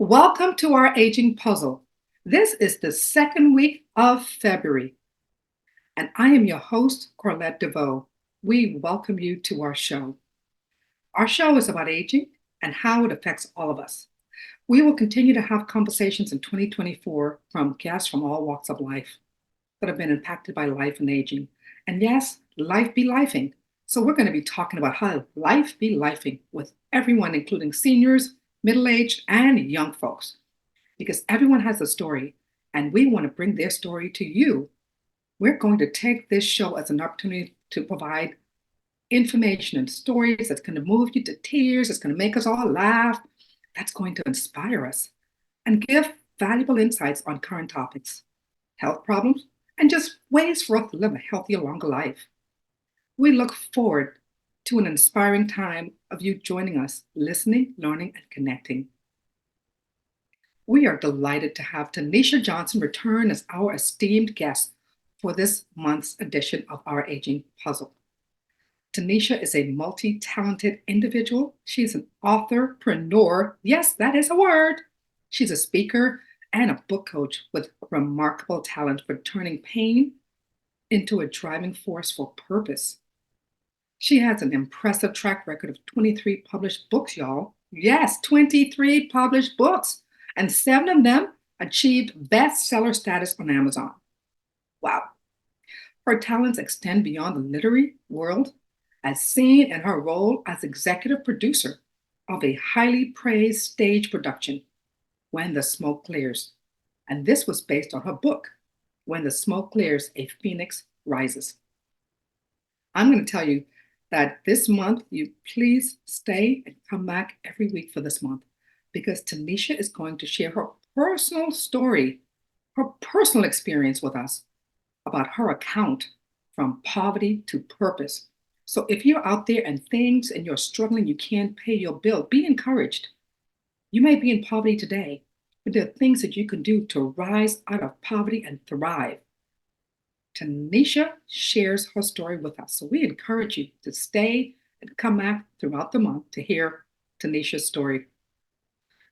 Welcome to our aging puzzle. This is the second week of February, and I am your host, Corlette Deveaux. We welcome you to our show. Our show is about aging and how it affects all of us. We will continue to have conversations in 2024 from guests from all walks of life that have been impacted by life and aging. And yes, life be lifing. So we're going to be talking about how life be lifing with everyone, including seniors, middle-aged, and young folks, because everyone has a story and we want to bring their story to you. We're going to take this show as an opportunity to provide information and stories that's going to move you to tears, it's going to make us all laugh, that's going to inspire us and give valuable insights on current topics, health problems, and just ways for us to live a healthier, longer life. We look forward to an inspiring time of you joining us, listening, learning, and connecting. We are delighted to have Tenita Johnson return as our esteemed guest for this month's edition of our Aging Puzzle. Tenita is a multi-talented individual. She's an authorpreneur. Yes, that is a word. She's a speaker and a book coach with remarkable talent for turning pain into a driving force for purpose. She has an impressive track record of 23 published books, y'all. Yes, 23 published books, and 7 of them achieved bestseller status on Amazon. Wow. Her talents extend beyond the literary world, as seen in her role as executive producer of a highly praised stage production, When the Smoke Clears. And this was based on her book, When the Smoke Clears, A Phoenix Rises. I'm going to tell you that this month, you please stay and come back every week for this month, because Tenita is going to share her personal story, her personal experience with us about her account from poverty to purpose. So if you're out there and you're struggling, you can't pay your bill, be encouraged. You may be in poverty today, but there are things that you can do to rise out of poverty and thrive. Tenita shares her story with us. So we encourage you to stay and come back throughout the month to hear Tenita's story.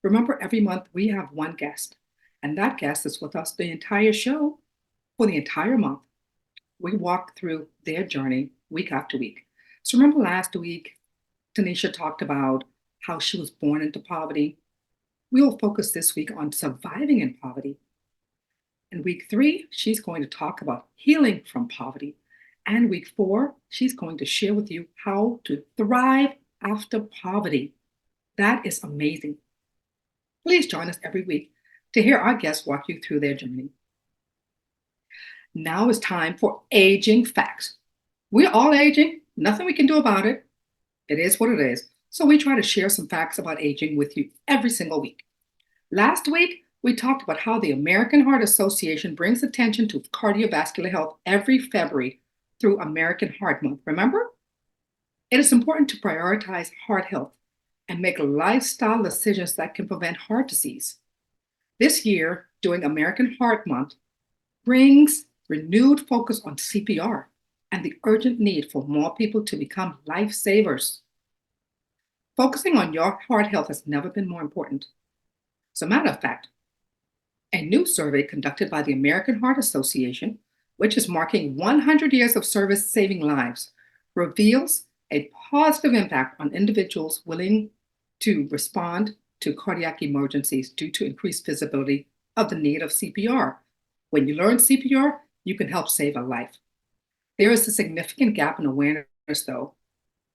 Remember, every month we have one guest, and that guest is with us the entire show for the entire month. We walk through their journey week after week. So remember last week, Tenita talked about how she was born into poverty. We will focus this week on surviving in poverty. In week 3, she's going to talk about healing from poverty. And week 4, she's going to share with you how to thrive after poverty. That is amazing. Please join us every week to hear our guests walk you through their journey. Now is time for aging facts. We're all aging, nothing we can do about it. It is what it is. So we try to share some facts about aging with you every single week. Last week, we talked about how the American Heart Association brings attention to cardiovascular health every February through American Heart Month. Remember? It is important to prioritize heart health and make lifestyle decisions that can prevent heart disease. This year, during American Heart Month, brings renewed focus on CPR and the urgent need for more people to become lifesavers. Focusing on your heart health has never been more important. As a matter of fact, a new survey conducted by the American Heart Association, which is marking 100 years of service saving lives, reveals a positive impact on individuals willing to respond to cardiac emergencies due to increased visibility of the need of CPR. When you learn CPR, you can help save a life. There is a significant gap in awareness, though.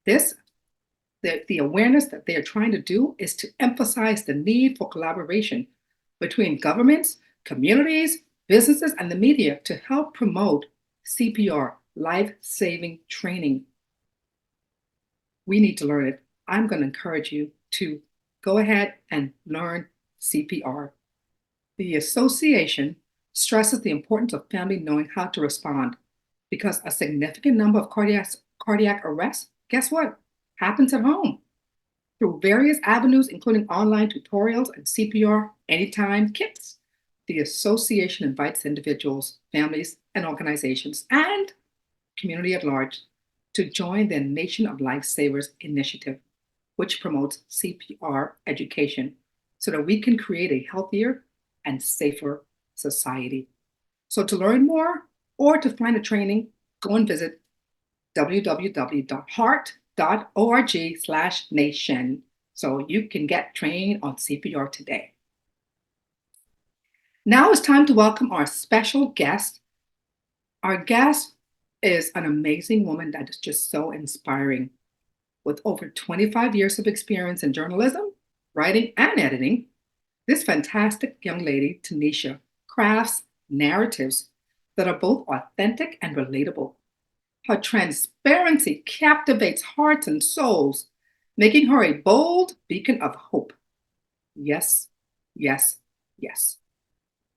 The awareness that they are trying to do is to emphasize the need for collaboration between governments, communities, businesses, and the media to help promote CPR, life-saving training. We need to learn it. I'm going to encourage you to go ahead and learn CPR. The association stresses the importance of family knowing how to respond, because a significant number of cardiac arrests, guess what, happens at home through various avenues, including online tutorials and CPR anytime kits. The association invites individuals, families, and organizations, and community at large to join the Nation of Lifesavers initiative, which promotes CPR education so that we can create a healthier and safer society. So to learn more or to find a training, go and visit www.heart.org/nation so you can get trained on CPR today. Now it's time to welcome our special guest. Our guest is an amazing woman that is just so inspiring. With over 25 years of experience in journalism, writing, and editing, this fantastic young lady, Tenita, crafts narratives that are both authentic and relatable. Her transparency captivates hearts and souls, making her a bold beacon of hope. Yes, yes, yes.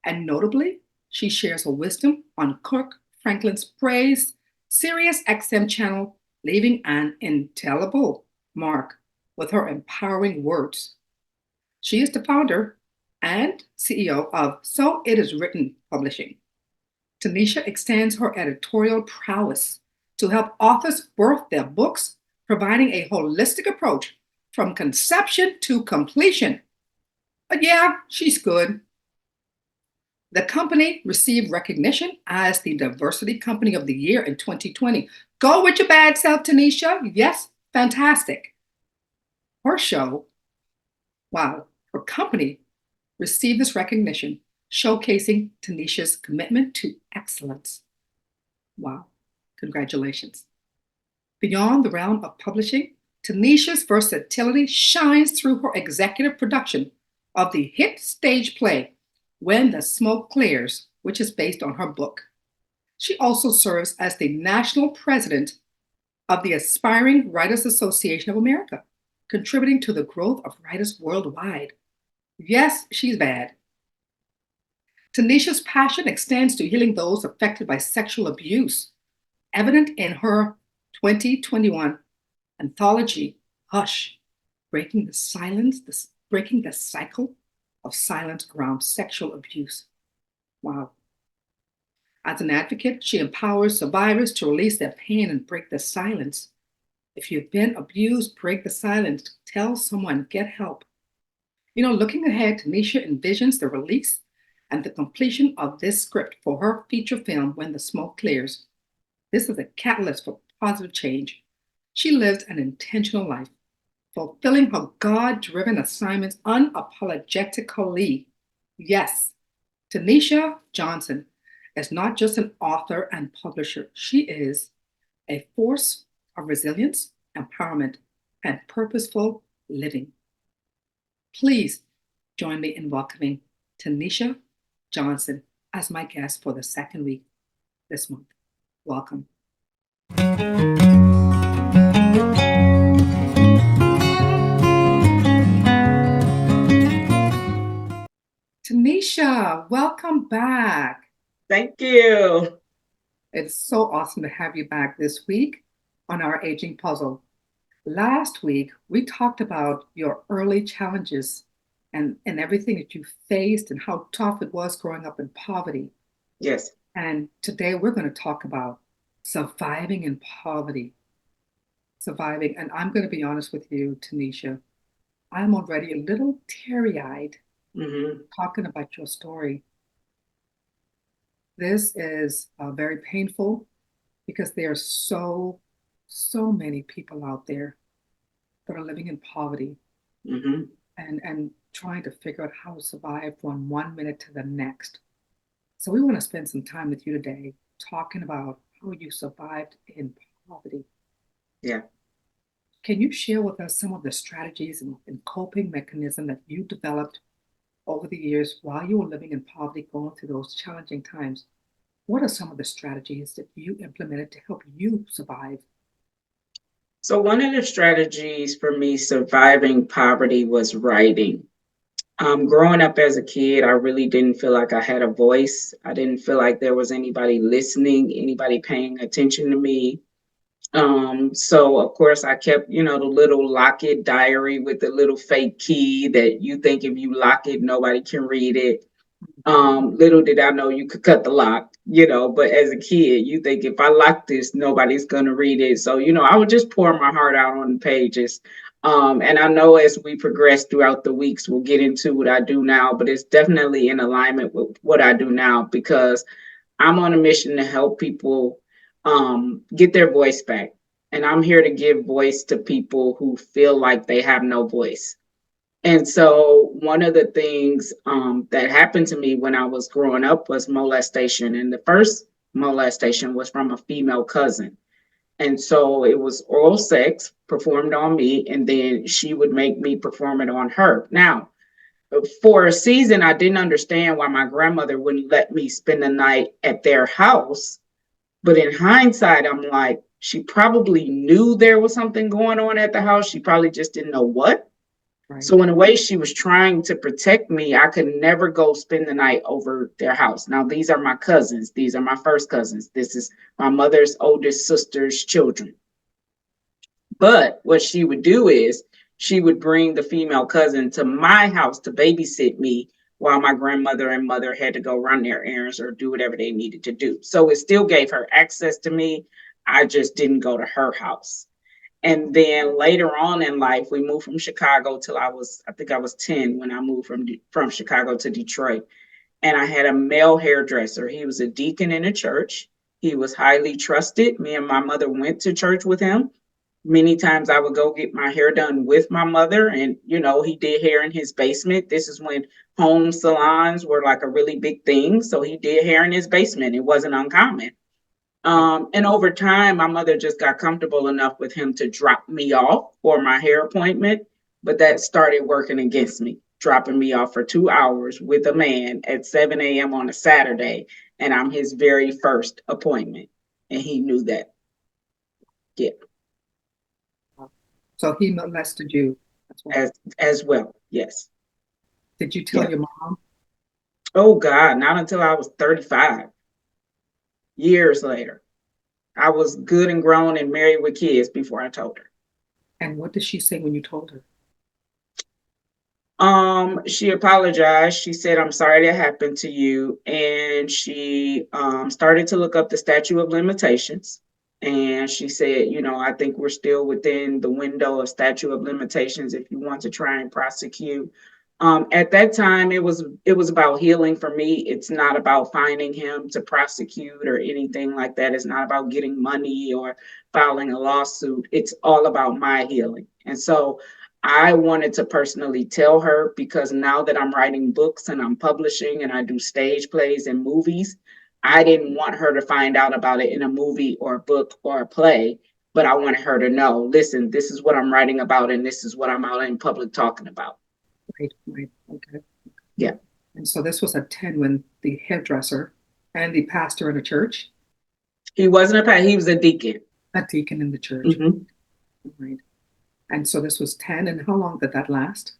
And notably, she shares her wisdom on Kirk Franklin's praised Sirius XM channel, leaving an indelible mark with her empowering words. She is the founder and CEO of So It Is Written Publishing. Tenita extends her editorial prowess to help authors birth their books, providing a holistic approach from conception to completion. But yeah, she's good. The company received recognition as the Diversity Company of the Year in 2020. Go with your bad self, Tenita. Yes, fantastic. Her show, wow, her company received this recognition, showcasing Tenita's commitment to excellence. Wow, congratulations. Beyond the realm of publishing, Tenita's versatility shines through her executive production of the hit stage play, When the Smoke Clears, which is based on her book. She also serves as the national president of the Aspiring Writers Association of America, contributing to the growth of writers worldwide. Yes, she's bad. Tenita's passion extends to healing those affected by sexual abuse, evident in her 2021 anthology, Hush, breaking the cycle of silence around sexual abuse. Wow. As an advocate, she empowers survivors to release their pain and break the silence. If you've been abused, break the silence. Tell someone, get help. You know, looking ahead, Tenita envisions the release and the completion of this script for her feature film, When the Smoke Clears. This is a catalyst for positive change. She lives an intentional life, fulfilling her God-driven assignments unapologetically. Yes, Tenita Johnson is not just an author and publisher. She is a force of resilience, empowerment, and purposeful living. Please join me in welcoming Tenita Johnson as my guest for the second week this month. Welcome. Tenita, welcome back. Thank you. It's so awesome to have you back this week on our aging puzzle. Last week, we talked about your early challenges and everything that you faced and how tough it was growing up in poverty. Yes. And today we're going to talk about surviving in poverty. Surviving. And I'm going to be honest with you, Tenita. I'm already a little teary-eyed talking about your story. This is very painful because there are so many people out there that are living in poverty and trying to figure out how to survive from one minute to the next. So we want to spend some time with you today talking about how you survived in poverty. Yeah. Can you share with us some of the strategies and coping mechanisms that you developed over the years while you were living in poverty, going through those challenging times? What are some of the strategies that you implemented to help you survive? So one of the strategies for me surviving poverty was writing. Growing up as a kid, I really didn't feel like I had a voice. I didn't feel like there was anybody listening, anybody paying attention to me. So of course I kept, the little lock it diary with the little fake key that you think if you lock it, nobody can read it. Little did I know you could cut the lock, but as a kid, you think if I lock this, nobody's going to read it. So, I would just pour my heart out on the pages. And I know as we progress throughout the weeks, we'll get into what I do now, but it's definitely in alignment with what I do now because I'm on a mission to help people get their voice back. And I'm here to give voice to people who feel like they have no voice. And so one of the things that happened to me when I was growing up was molestation. And the first molestation was from a female cousin. And so it was oral sex performed on me, and then she would make me perform it on her. Now, for a season, I didn't understand why my grandmother wouldn't let me spend the night at their house. But in hindsight, I'm like, she probably knew there was something going on at the house. She probably just didn't know what. Right. So in a way, she was trying to protect me. I could never go spend the night over their house. Now, these are my cousins. These are my first cousins. This is my mother's oldest sister's children. But what she would do is she would bring the female cousin to my house to babysit me while my grandmother and mother had to go run their errands or do whatever they needed to do. So it still gave her access to me. I just didn't go to her house. And then later on in life, we moved from Chicago till I think I was 10 when I moved from Chicago to Detroit. And I had a male hairdresser. He was a deacon in a church. He was highly trusted. Me and my mother went to church with him. Many times I would go get my hair done with my mother, and he did hair in his basement. This is when home salons were like a really big thing. So he did hair in his basement. It wasn't uncommon. And over time, my mother just got comfortable enough with him to drop me off for my hair appointment. But that started working against me, dropping me off for 2 hours with a man at 7 a.m. on a Saturday. And I'm his very first appointment. And he knew that. Yeah. So he molested you as well. As well. Yes. Did you tell Yeah. your mom? Oh, God, not until I was 35. Years later. I was good and grown and married with kids before I told her. And what did she say when you told her? She apologized. She said, "I'm sorry that happened to you." And she started to look up the statute of limitations. And she said, "I think we're still within the window of statute of limitations if you want to try and prosecute." At that time, it was about healing for me. It's not about finding him to prosecute or anything like that. It's not about getting money or filing a lawsuit. It's all about my healing. And so I wanted to personally tell her because now that I'm writing books and I'm publishing and I do stage plays and movies, I didn't want her to find out about it in a movie or a book or a play, but I wanted her to know, listen, this is what I'm writing about and this is what I'm out in public talking about. Right. Okay. Yeah. And so this was at 10 when the hairdresser and the pastor in the church, He wasn't a pastor, he was a deacon. a deacon in the church. Mhm. Right. And so this was 10. And how long did that last?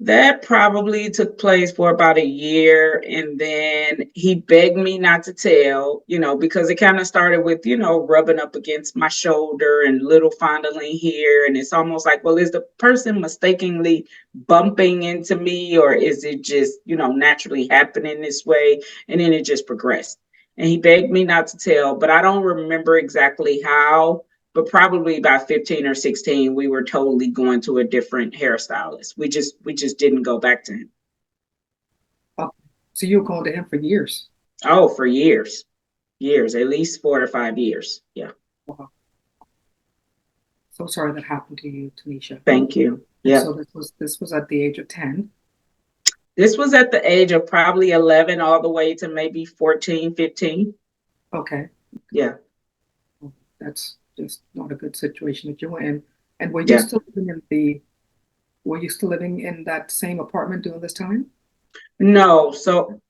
That probably took place for about a year. And then he begged me not to tell, because it kind of started with, rubbing up against my shoulder and little fondling here. And it's almost like, well, is the person mistakenly bumping into me or is it just, naturally happening this way? And then it just progressed. And he begged me not to tell, but I don't remember exactly how. But probably by 15 or 16, we were totally going to a different hairstylist. We just didn't go back to him. Oh, so you were going to him for years. Oh, for years, at least 4 to 5 years. Yeah. Wow. So sorry that happened to you, Tanisha. Thank you. Yeah. So this was at the age of 10. This was at the age of probably 11 all the way to maybe 14, 15. Okay. Yeah. That's just not a good situation that you were in. And were you still living in that same apartment during this time? No. So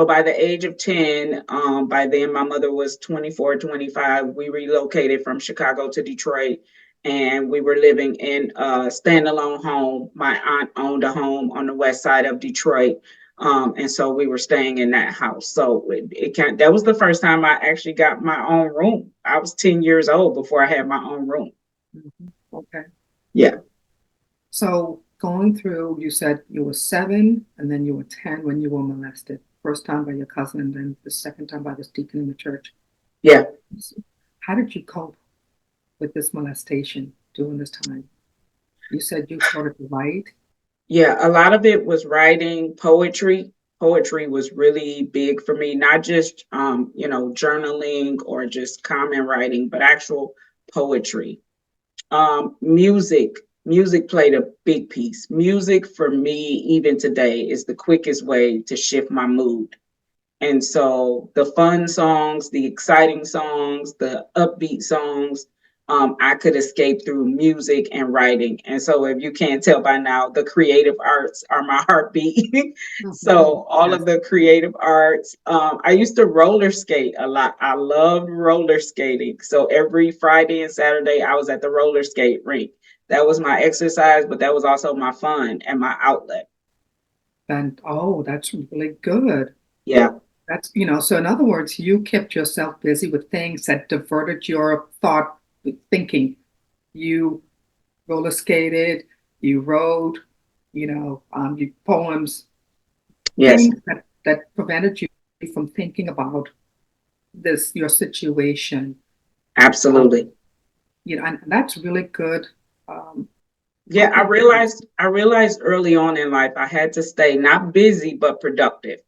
by the age of 10, by then my mother was 24, 25. We relocated from Chicago to Detroit and we were living in a standalone home. My aunt owned a home on the west side of Detroit. And so we were staying in that house. So that was the first time I actually got my own room. I was 10 years old before I had my own room. Mm-hmm. Okay. Yeah. So going through, you said you were 7 and then you were 10 when you were molested. First time by your cousin and then the second time by this deacon in the church. Yeah. How did you cope with this molestation? during this time? You said you started to write. Yeah, a lot of it was writing, poetry. Poetry was really big for me, not just journaling or just comment writing, but actual poetry. Music played a big piece. Music for me, even today, is the quickest way to shift my mood. And so the fun songs, the exciting songs, the upbeat songs, I could escape through music and writing. And so, if you can't tell by now, the creative arts are my heartbeat. Mhm. So, all Yes. of the creative arts. I used to roller skate a lot. I loved roller skating. So, every Friday and Saturday, I was at the roller skate rink. That was my exercise, but that was also my fun and my outlet. And oh, that's really good. Yeah, That's, so in other words, you kept yourself busy with things that diverted your thought thinking. You roller skated, you wrote, you poems, yes, things that prevented you from thinking about your situation. Um, absolutely. and that's really good. Um, Yeah, good I to hear. realized I realized early on in life I had to stay not busy but productive.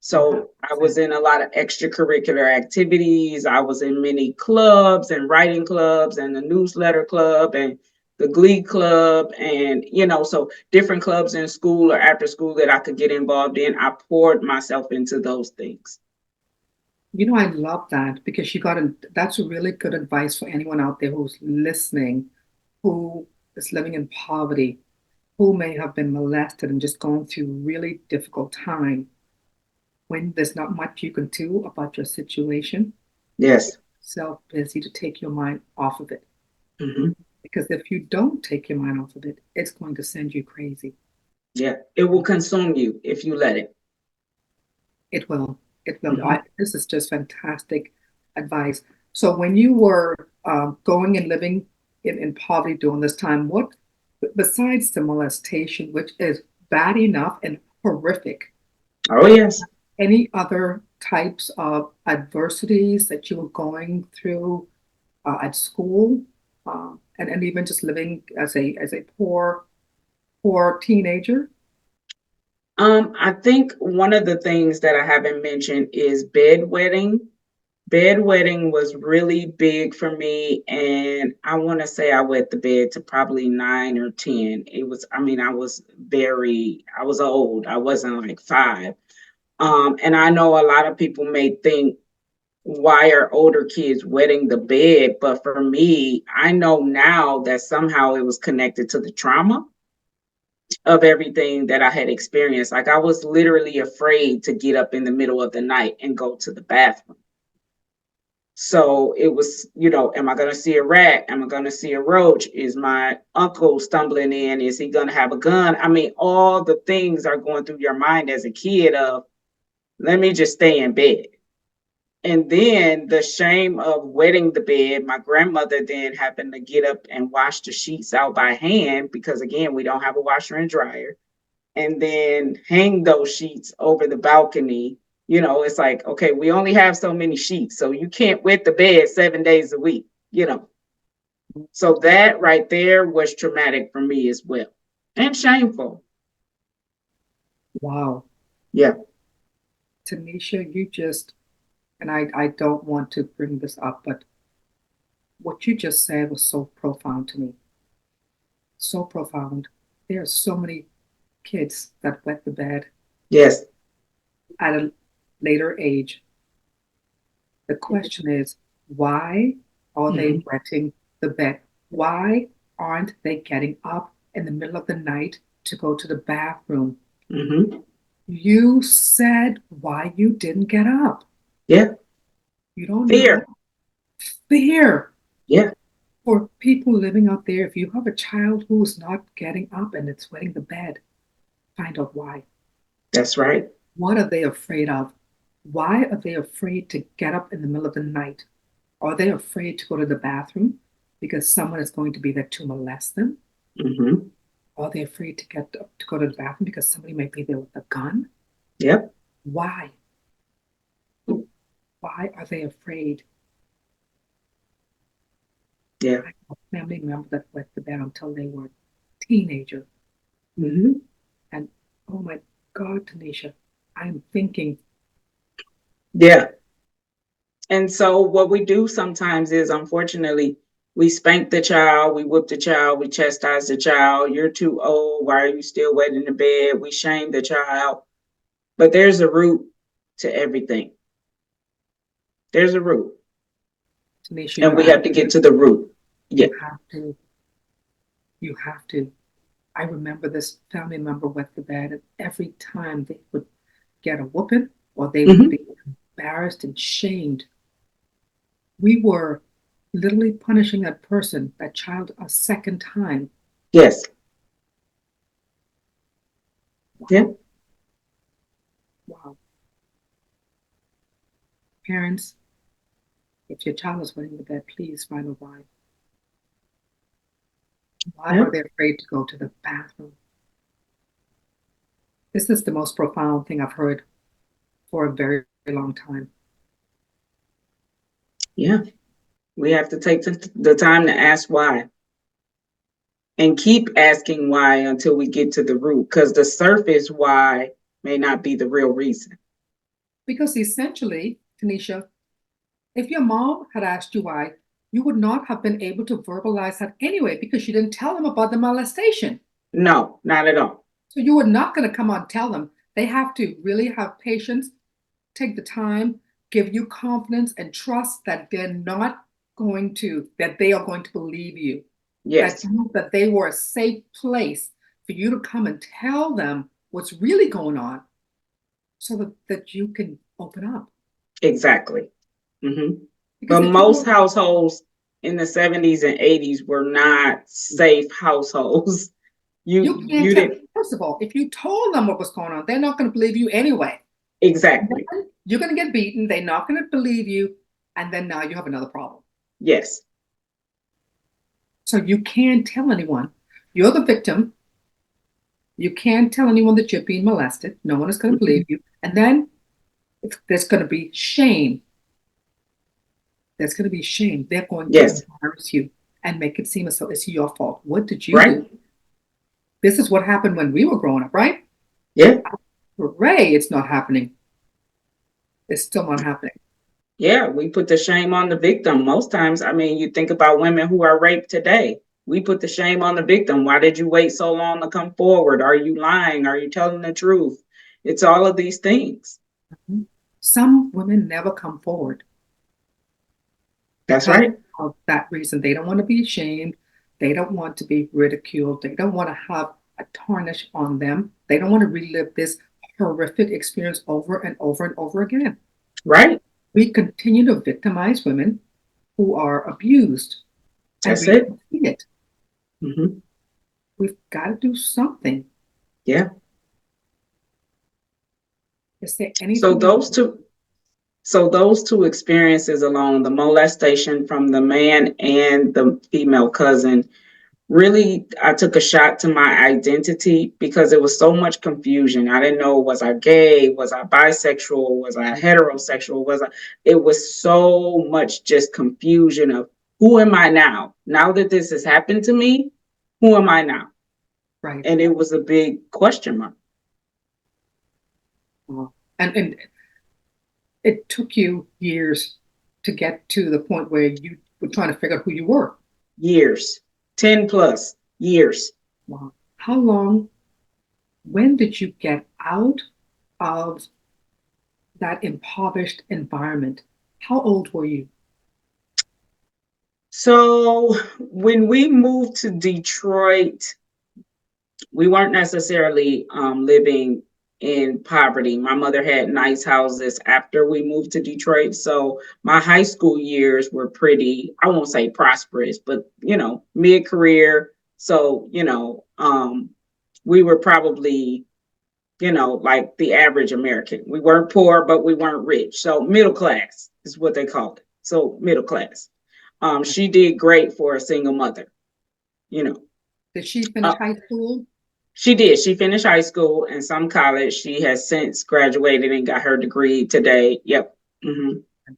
So I was 100%. in a lot of extracurricular activities. I was in many clubs and writing clubs and the newsletter club and the glee club and so different clubs in school or after school that I could get involved in. I poured myself into those things. I love that because that's really good advice for anyone out there who's listening, who is living in poverty, who may have been molested and just going through really difficult time. When there's not much you can do about your situation, get Yes. yourself busy to take your mind off of it. Hmm. Because if you don't take your mind off of it, it's going to send you crazy. Yeah. It will consume you if you let it. It will. It will. Hmm. This is just fantastic advice. So when you were going and living in poverty during this time, what, besides the molestation, which is bad enough and horrific, Oh yes. any other types of adversities that you were going through at school, and even just living as a poor teenager? I think one of the things that I haven't mentioned is bedwetting. Bedwetting was really big for me, and I want to say I wet the bed to probably 9 or 10. I was old. I wasn't like 5. And I know a lot of people may think, why are older kids wetting the bed? But for me, I know now that somehow it was connected to the trauma of everything that I had experienced. Like I was literally afraid to get up in the middle of the night and go to the bathroom. So it was, am I going to see a rat? Am I going to see a roach? Is my uncle stumbling in? Is he going to have a gun? I mean, all the things are going through your mind as a kid of, let me just stay in bed. And then the shame of wetting the bed. My grandmother then happened to get up and wash the sheets out by hand because, again, we don't have a washer and dryer, and then hang those sheets over the balcony. It's like, okay, we only have so many sheets, so you can't wet the bed 7 days a week, you know. So that right there was traumatic for me as well, and shameful. Wow. Yeah. Tanisha, and I don't want to bring this up, but what you just said was so profound to me. So profound. There are so many kids that wet the bed Yes. at a later age. The question is, why are they Hmm. wetting the bed? Why aren't they getting up in the middle of the night to go to the bathroom? Hmm. You said why you didn't get up. Yeah. You don't know. Fear. Fear. Yeah. For people living out there, if you have a child who's not getting up and it's wetting the bed, find out why. That's right. What are they afraid of? Why are they afraid to get up in the middle of the night? Are they afraid to go to the bathroom because someone is going to be there to molest them? Hmm. Are they afraid to get up to go to the bathroom because somebody might be there with a gun? Yep. Why? Why are they afraid? Yeah. family member that wet the bed until they were a teenager. Hmm. And oh my God, Tanisha, I'm thinking, Yeah. And so what we do sometimes is, unfortunately, we spank the child, we whip the child, we chastise the child. You're too old. Why are you still wet in the bed? We shame the child. But there's a root to everything. There's a root. Tanisha, And we have to get to the root. Yeah. you have to, you have to. I remember this family member wet the bed, and every time they would get a whooping or they would Hmm. be embarrassed and shamed, we were literally punishing that person, that child, a second time. Yes. Yeah. Wow. Wow. Parents, if your child is wetting the bed, please find a why. Why Yeah. are they afraid to go to the bathroom? This is the most profound thing I've heard for a very, very long time. Yeah. We have to take the time to ask why and keep asking why until we get to the root, because the surface why may not be the real reason. Because essentially, Tanisha, if your mom had asked you why, you would not have been able to verbalize that anyway because you didn't tell them about the molestation. No, not at all. So you were not going to come on and tell them. They have to really have patience, take the time, give you confidence and trust that they're not going to, that they are going to believe you, Yes, that they were a safe place for you to come and tell them what's really going on so that you can open up. exactly. Hmm. Because But if you most don't, households in the 70s and 80s were not safe households. you can't You tell. didn't. First of all, if you told them what was going on, they're not going to believe you anyway. Exactly. Then you're going to get beaten. They're not going to believe you. And then now you have another problem. Yes. So you can't tell anyone. You're the victim. You can't tell anyone that you're being molested. No one is going to believe Mhm. you. And then there's going to be shame. There's going to be shame. They're going to Yes. embarrass you and make it seem as though it's your fault. What did you Right. do? This is what happened when we were growing up, right? Yeah. Hooray, it's not happening. It's still not happening. Yeah. We put the shame on the victim. Most times, I mean, you think about women who are raped today. We put the shame on the victim. Why did you wait so long to come forward? Are you lying? Are you telling the truth? It's all of these things. Some women never come forward That's because right. of that reason. They don't want to be ashamed. They don't want to be ridiculed. They don't want to have a tarnish on them. They don't want to relive this horrific experience over and over and over again. Right. We continue to victimize women who are abused, and That's we it. don't see it. Hmm. We've got to do something. Yeah. Is there So anything those two, so those two experiences alone, the molestation from the man and the female cousin, really, I took a shot to my identity because there was so much confusion. I didn't know, was I gay? Was I bisexual? Was I heterosexual? It was so much just confusion of who am I now? Now that this has happened to me, who am I now? right? And it was a big question mark. And it took you years to get to the point where you were trying to figure out who you were. Years, 10 plus years. Wow. How long, when did you get out of that impoverished environment? How old were you? So when we moved to Detroit, we weren't necessarily living in poverty. My mother had nice houses after we moved to Detroit. So my high school years were pretty, I won't say prosperous, but, mid career. So, we were probably, like the average American. We weren't poor, but we weren't rich. So middle class is what they called it. So middle class. She did great for a single mother, you know. Did she finish Uh, high school? She did. She finished high school and some college. She has since graduated and got her degree today. Yep. Hmm.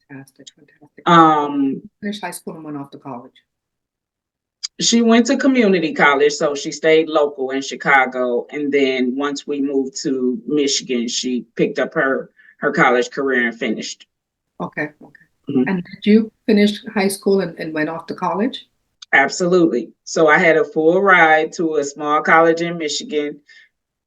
Fantastic, fantastic. Um, Finished high school and went off to college. She went to community college, so she stayed local in Chicago. And then once we moved to Michigan, she picked up her college career and finished. Okay, okay. Mhm. And did you finish high school and went off to college? Absolutely. So I had a full ride to a small college in Michigan,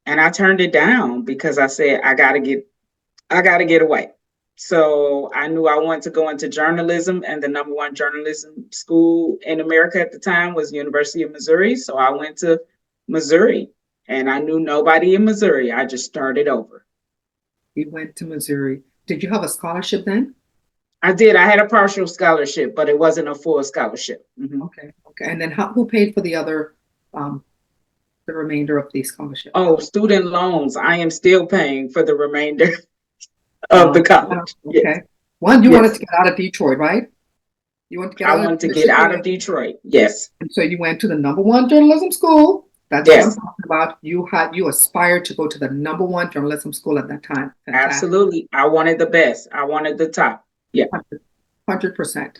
and I turned it down because I said I gotta get away. So I knew I wanted to go into journalism, and the number one journalism school in America at the time was University of Missouri. So I went to Missouri, and I knew nobody in Missouri. I just started over. You went to Missouri. Did you have a scholarship then? I did. I had a partial scholarship, but it wasn't a full scholarship. Mhm. Okay, okay. And then who paid for um, the remainder of the scholarship? Oh, student loans. I am still paying for the remainder of Wow. the college. Yes, Okay. One, you wanted yes. to get out of Detroit, right? You wanted to get I out of wanted to get out Michigan. of Detroit. Yes, And so you went to the number one journalism school. That's what I'm yes, talking about. You aspired to go to the number one journalism school at that time. Fantastic. absolutely. I wanted the best. I wanted the top. Yeah. 100%.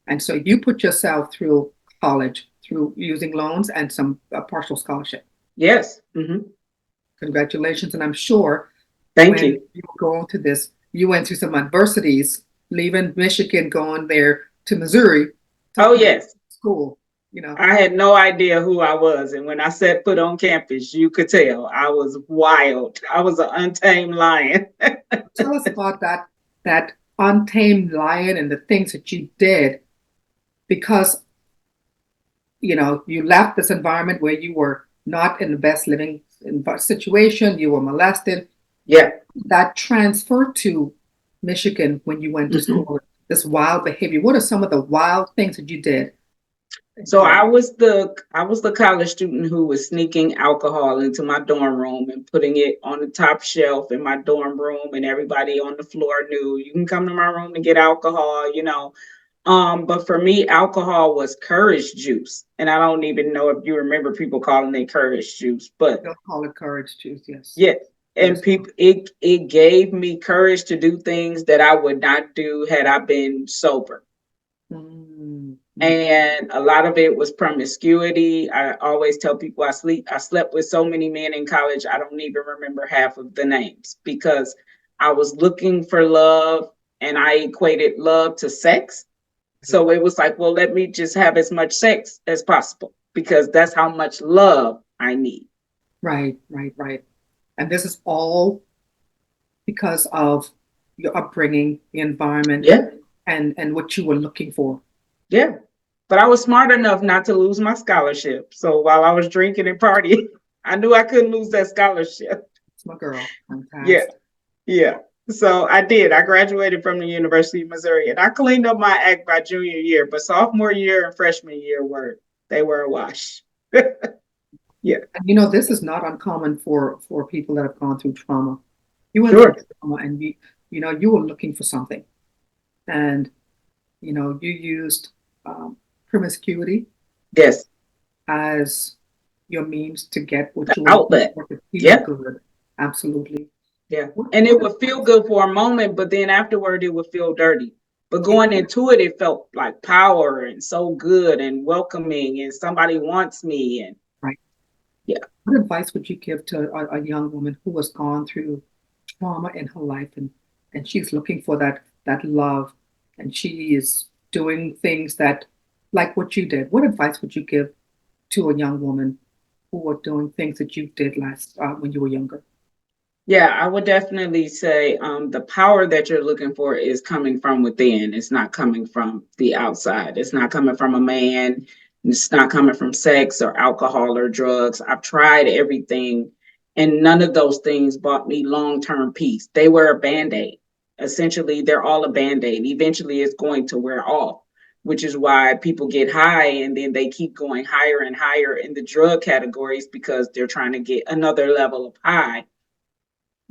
And so you put yourself through college through using loans and some partial scholarship. Yes. Hmm. Congratulations. And I'm sure Thank when you. you were going through this, you went through some adversities, leaving Michigan, going there to Missouri to Oh, finish yes. school, you know. I had no idea who I was. And when I set foot on campus, you could tell I was wild. I was an untamed lion. Tell us about that untamed lion and the things that you did because you left this environment where you were not in the best living situation, you were molested. Yeah. That transferred to Michigan when you went to Hmm. school, this wild behavior. What are some of the wild things that you did in So college? I was the college student who was sneaking alcohol into my dorm room and putting it on the top shelf in my dorm room, and everybody on the floor knew you can come to my room to get alcohol, you know. But for me, alcohol was courage juice. And I don't even know if you remember people calling it courage juice, but They'll call it courage juice, yes. yeah. And Yes. people it gave me courage to do things that I would not do had I been sober. Mm, mm. And a lot of it was promiscuity. I always tell people I slept with so many men in college I don't even remember half of the names because I was looking for love and I equated love to sex. So it was like, well, let me just have as much sex as possible because that's how much love I need. Right, right, right. And this is all because of your upbringing, the environment, Yeah, and what you were looking for. yeah. But I was smart enough not to lose my scholarship. So while I was drinking and partying, I knew I couldn't lose that scholarship. It's my girl. Yeah, Fantastic. yeah. So I did. I graduated from the University of Missouri and I cleaned up my act by junior year, but sophomore year and freshman year were a wash. Yeah, And this is not uncommon for people that have gone through trauma. You went through sure. trauma and you were looking for something. And you used promiscuity Yes. as your means to get what The you were looking outlet. for to feel Yeah. good. Absolutely. Yeah. What, And it what would feel advice? good for a moment, but then afterward it would feel dirty. But It, going into it, it felt like power and so good and welcoming and somebody wants me. And right. yeah. What advice would you give to a young woman who has gone through trauma in her life and she's looking for that love and she is doing things that like what you did? What advice would you give to a young woman who are doing things that you did last when you were younger? Yeah, I would definitely say the power that you're looking for is coming from within. It's not coming from the outside. It's not coming from a man. It's not coming from sex or alcohol or drugs. I've tried everything, and none of those things brought me long term peace. They were a band aid. Essentially, they're all a band aid. Eventually, it's going to wear off, which is why people get high and then they keep going higher and higher in the drug categories because they're trying to get another level of high.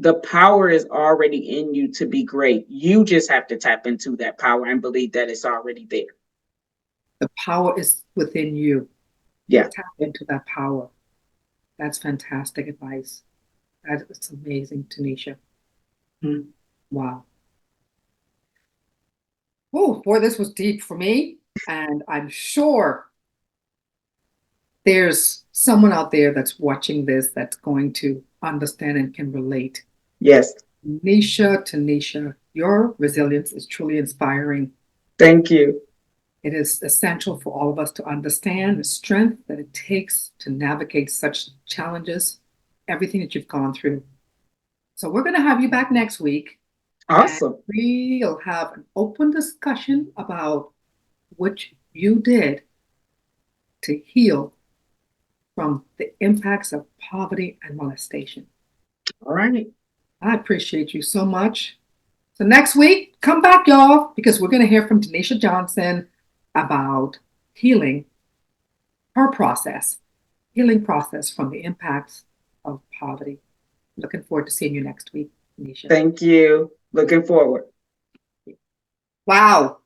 The power is already in you to be great. You just have to tap into that power and believe that it's already there. The power is within you. Yeah. Tap into that power. That's fantastic advice. That's amazing, Tanisha. Mm-hmm. Wow. Oh, boy, this was deep for me. And I'm sure there's someone out there that's watching this that's going to understand and can relate. Yes. Tanisha, your resilience is truly inspiring. Thank you. It is essential for all of us to understand the strength that it takes to navigate such challenges, everything that you've gone through. So we're going to have you back next week. Awesome. And we'll have an open discussion about what you did to heal from the impacts of poverty and molestation. All right. I appreciate you so much. So next week, come back, y'all, because we're going to hear from Tenita Johnson about healing her process, healing process from the impacts of poverty. Looking forward to seeing you next week, Tanisha. Thank you. Looking forward. Wow.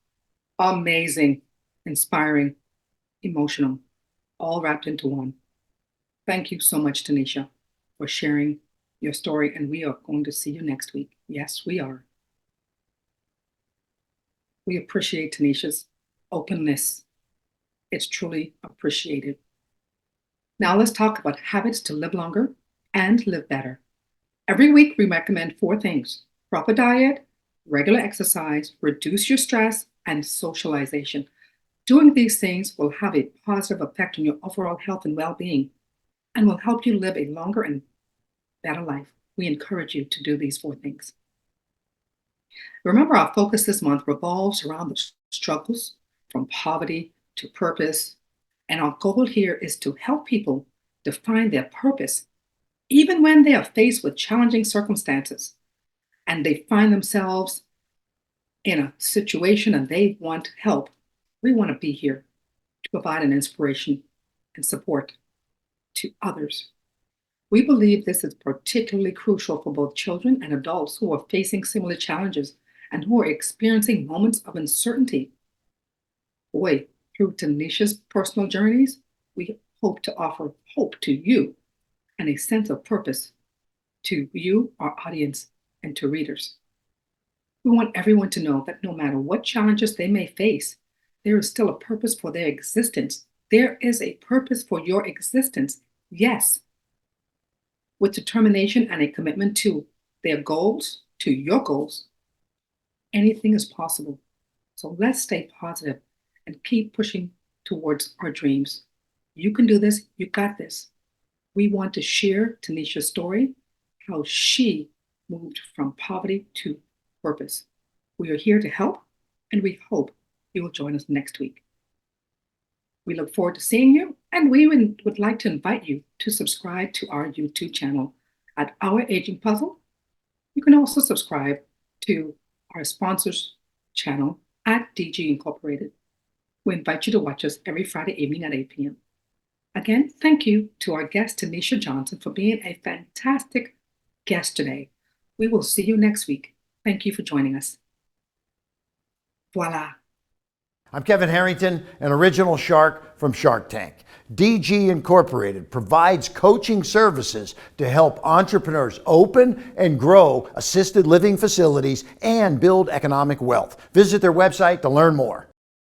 Amazing, inspiring, emotional, all wrapped into one. Thank you so much, Tanisha, for sharing your story. And we are going to see you next week. Yes, we are. We appreciate Tanisha's openness. It's truly appreciated. Now let's talk about habits to live longer and live better. Every week, we recommend 4 things: proper diet, regular exercise, reduce your stress, and socialization. Doing these things will have a positive effect on your overall health and well-being and will help you live a longer and better life. We encourage you to do these 4 things. Remember, our focus this month revolves around the struggles from poverty to purpose. And our goal here is to help people define their purpose, even when they are faced with challenging circumstances and they find themselves in a situation and they want help. We want to be here to provide an inspiration and support to others. We believe this is particularly crucial for both children and adults who are facing similar challenges and who are experiencing moments of uncertainty. Boy, through Tanisha's personal journeys, we hope to offer hope to you and a sense of purpose to you, our audience, and to readers. We want everyone to know that no matter what challenges they may face, there is still a purpose for their existence. There is a purpose for your existence, yes. With determination and a commitment to their goals, to your goals, anything is possible. So let's stay positive and keep pushing towards our dreams. You can do this. You got this. We want to share Tanisha's story, how she moved from poverty to purpose. We are here to help, and we hope you will join us next week. We look forward to seeing you, and we would like to invite you to subscribe to our YouTube channel at Our Aging Puzzle. You can also subscribe to our sponsors channel at DG Incorporated. We invite you to watch us every Friday evening at 8 p.m. Again, thank you to our guest, Tenita Johnson, for being a fantastic guest today. We will see you next week. Thank you for joining us. Voila. I'm Kevin Harrington, an original shark from Shark Tank. DG Incorporated provides coaching services to help entrepreneurs open and grow assisted living facilities and build economic wealth. Visit their website to learn more.